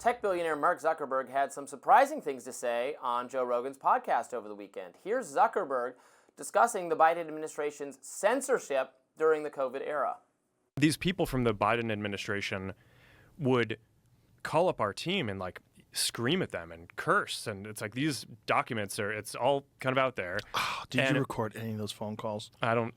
Tech billionaire Mark Zuckerberg had some surprising things to say on Joe Rogan's podcast over the weekend. Here's Zuckerberg discussing the Biden administration's censorship during the COVID era. These people from the Biden administration would call up our team and scream at them and curse, and it's like these documents it's all kind of out there. Did you record any of those phone calls? I don't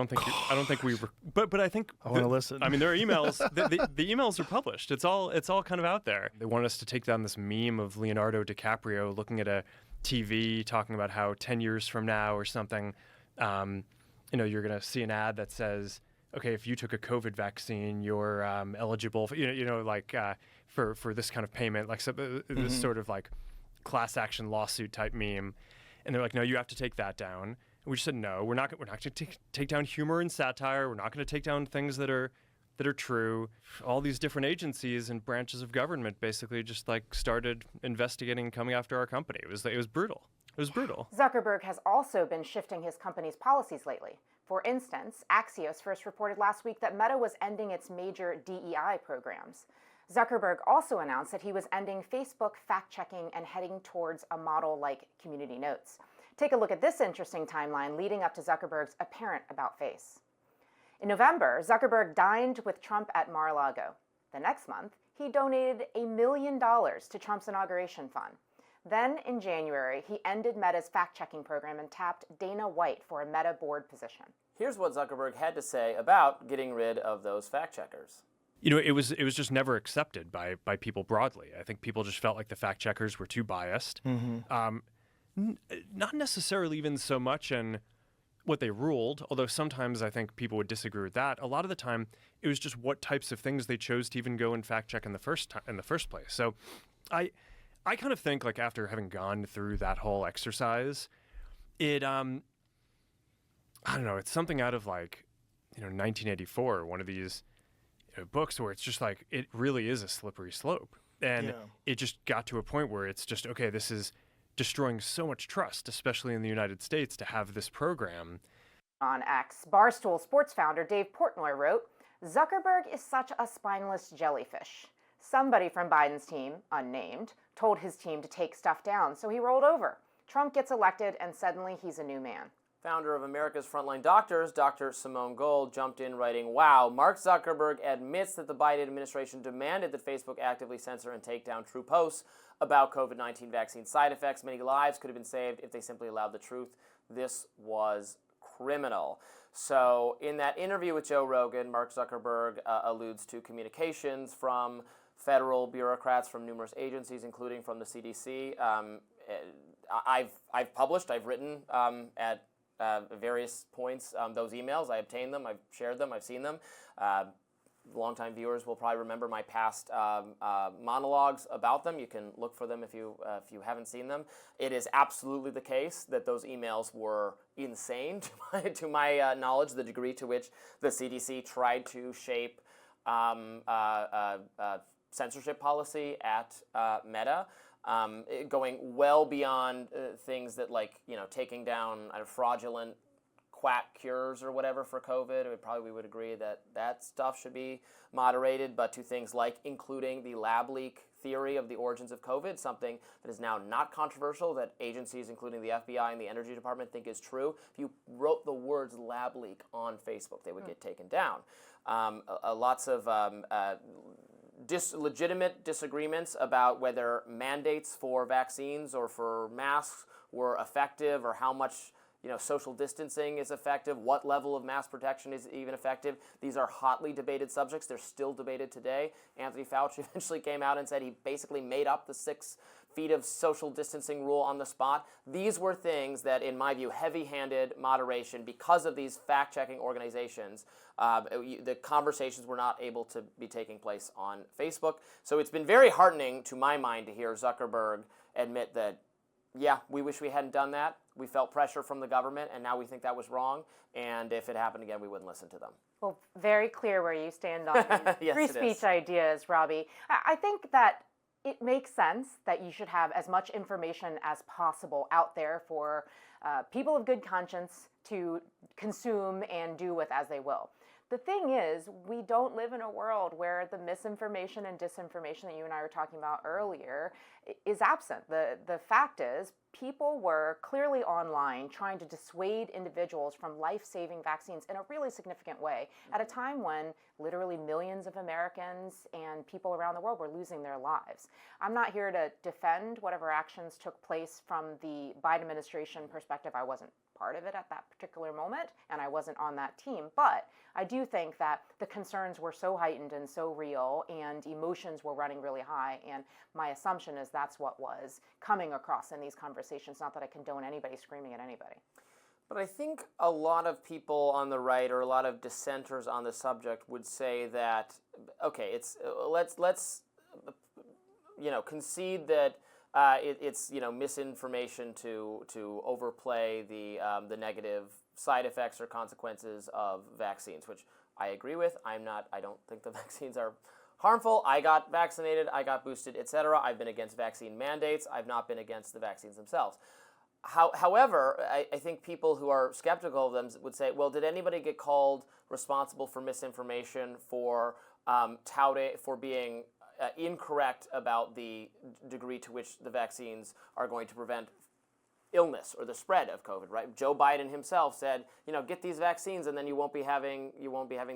think we but I think I want to listen. I mean, there are emails. the emails are published. It's all kind of out there. They wanted us to take down this meme of Leonardo DiCaprio looking at a TV talking about how 10 years from now or something, you're going to see an ad that says, okay, if you took a COVID vaccine, you're eligible for, for this kind of payment, this sort of class action lawsuit type meme. And they're like, no, you have to take that down. And we just said, no, we're not going to take down humor and satire. We're not going to take down things that are true. All these different agencies and branches of government basically just started investigating and coming after our company. It was brutal. It was brutal. Zuckerberg has also been shifting his company's policies lately. For instance, Axios first reported last week that Meta was ending its major DEI programs. Zuckerberg also announced that he was ending Facebook fact-checking and heading towards a model like Community Notes. Take a look at this interesting timeline leading up to Zuckerberg's apparent about-face. In November, Zuckerberg dined with Trump at Mar-a-Lago. The next month, he donated $1 million to Trump's inauguration fund. Then, in January, he ended Meta's fact-checking program and tapped Dana White for a Meta board position. Here's what Zuckerberg had to say about getting rid of those fact-checkers. It was just never accepted by people broadly. I think people just felt like the fact-checkers were too biased. Mm-hmm. Not necessarily even so much in what they ruled, although sometimes I think people would disagree with that. A lot of the time, it was just what types of things they chose to even go and fact-check in the first place. So I kind of think after having gone through that whole exercise, it I don't know, it's something out of 1984, one of these books where it's just it really is a slippery slope. And it just got to a point where it's just, okay, this is destroying so much trust, especially in the United States, to have this program. On X, Barstool Sports founder Dave Portnoy wrote, Zuckerberg is such a spineless jellyfish. Somebody from Biden's team, unnamed, told his team to take stuff down, so he rolled over. Trump gets elected, and suddenly he's a new man. Founder of America's Frontline Doctors, Dr. Simone Gold, jumped in writing, wow, Mark Zuckerberg admits that the Biden administration demanded that Facebook actively censor and take down true posts about COVID-19 vaccine side effects. Many lives could have been saved if they simply allowed the truth. This was criminal. So in that interview with Joe Rogan, Mark Zuckerberg alludes to communications from federal bureaucrats from numerous agencies, including from the CDC. I've written at various points those emails. I obtained them, I've shared them, I've seen them. Longtime viewers will probably remember my past monologues about them. You can look for them if you haven't seen them. It is absolutely the case that those emails were insane to my knowledge, the degree to which the CDC tried to shape censorship policy at Meta, going well beyond things that taking down fraudulent quack cures or whatever for COVID. We would agree that stuff should be moderated, but to things like including the lab leak theory of the origins of COVID, something that is now not controversial, that agencies, including the FBI and the Energy Department, think is true. If you wrote the words lab leak on Facebook, they would get taken down. Lots of legitimate disagreements about whether mandates for vaccines or for masks were effective, or how much social distancing is effective, what level of mass protection is even effective. These are hotly debated subjects. They're still debated today. Anthony Fauci eventually came out and said he basically made up the 6 feet of social distancing rule on the spot. These were things that, in my view, heavy-handed moderation, because of these fact-checking organizations, the conversations were not able to be taking place on Facebook. So it's been very heartening to my mind to hear Zuckerberg admit that, yeah, we wish we hadn't done that. We felt pressure from the government, and now we think that was wrong. And if it happened again, we wouldn't listen to them. Well, very clear where you stand on these yes, free speech ideas, Robby. I think that it makes sense that you should have as much information as possible out there for people of good conscience to consume and do with as they will. The thing is, we don't live in a world where the misinformation and disinformation that you and I were talking about earlier is absent. The fact is, people were clearly online trying to dissuade individuals from life-saving vaccines in a really significant way at a time when literally millions of Americans and people around the world were losing their lives. I'm not here to defend whatever actions took place from the Biden administration perspective. I wasn't part of it at that particular moment, and I wasn't on that team. But I do think that the concerns were so heightened and so real, and emotions were running really high. And my assumption is that's what was coming across in these conversations. Not that I condone anybody screaming at anybody. But I think a lot of people on the right, or a lot of dissenters on the subject, would say that, okay, it's let's concede that it's misinformation to overplay the negative side effects or consequences of vaccines, which I agree with. I don't think the vaccines are harmful. I got vaccinated, I got boosted, etc. I've been against vaccine mandates. I've not been against the vaccines themselves. However, I think people who are skeptical of them would say, well, did anybody get called responsible for misinformation, for being incorrect about the degree to which the vaccines are going to prevent illness or the spread of COVID, right? Joe Biden himself said, get these vaccines and then you won't be having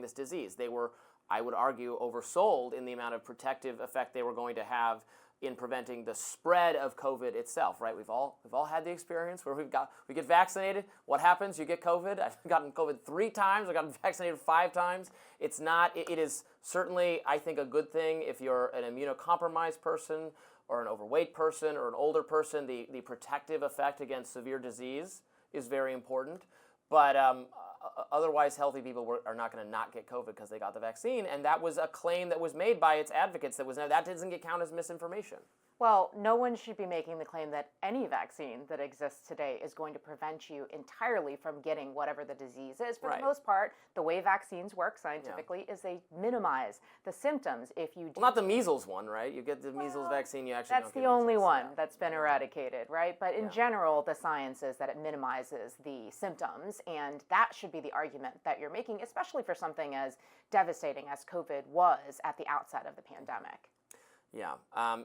this disease. They were, I would argue, oversold in the amount of protective effect they were going to have in preventing the spread of COVID itself, right? We've all had the experience where we get vaccinated. What happens? You get COVID. I've gotten COVID 3 times. I've gotten vaccinated 5 times. It is certainly, I think, a good thing if you're an immunocompromised person or an overweight person or an older person. The protective effect against severe disease is very important. But otherwise, healthy people are not going to not get COVID because they got the vaccine, and that was a claim that was made by its advocates. That doesn't get counted as misinformation. Well, no one should be making the claim that any vaccine that exists today is going to prevent you entirely from getting whatever the disease is. For the most part, the way vaccines work scientifically is they minimize the symptoms if you do. Well, not the measles one, right? You get the measles vaccine, you actually that's don't get the only measles. one that's been eradicated, right? But in general, the science is that it minimizes the symptoms, and that should be the argument that you're making, especially for something as devastating as COVID was at the outset of the pandemic. Yeah.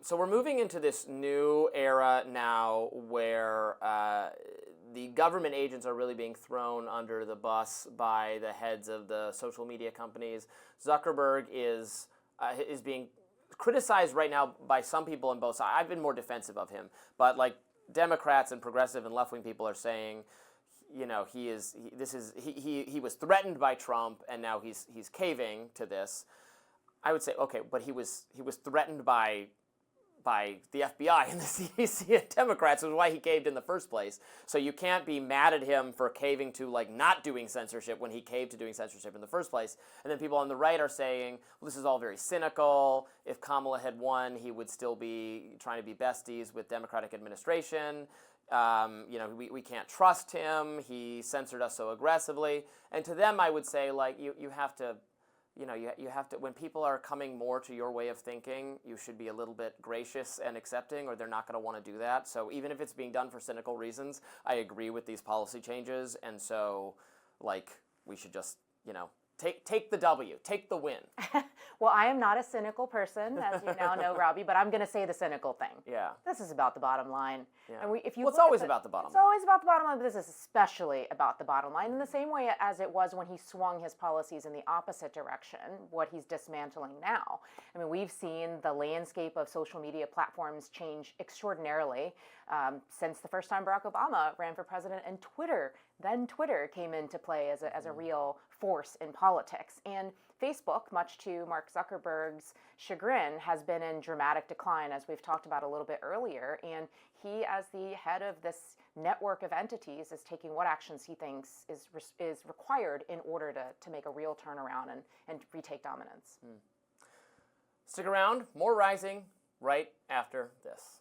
So we're moving into this new era now where the government agents are really being thrown under the bus by the heads of the social media companies. Zuckerberg is being criticized right now by some people on both sides. I've been more defensive of him, but like Democrats and progressive and left-wing people are saying, he was threatened by Trump and now he's caving to this. I would say, okay, but he was threatened by the FBI and the CDC and Democrats, which is why he caved in the first place. So you can't be mad at him for caving to not doing censorship when he caved to doing censorship in the first place. And then people on the right are saying, well, this is all very cynical. If Kamala had won, he would still be trying to be besties with Democratic administration. We can't trust him. He censored us so aggressively. And to them, I would say, you have to. You have to, when people are coming more to your way of thinking, you should be a little bit gracious and accepting, or they're not going to want to do that. So even if it's being done for cynical reasons, I agree with these policy changes. And so, we should just, take the W, take the win. Well, I am not a cynical person, as you now know, Robby, but I'm going to say the cynical thing. Yeah. This is about the bottom line. Yeah. And it's always about the bottom line. It's always about the bottom line, but this is especially about the bottom line, in the same way as it was when he swung his policies in the opposite direction, what he's dismantling now. I mean, we've seen the landscape of social media platforms change extraordinarily since the first time Barack Obama ran for president, and Twitter came into play as a real force in politics. And Facebook, much to Mark Zuckerberg's chagrin, has been in dramatic decline, as we've talked about a little bit earlier. And he, as the head of this network of entities, is taking what actions he thinks is required in order to make a real turnaround and retake dominance. Stick around. More Rising right after this.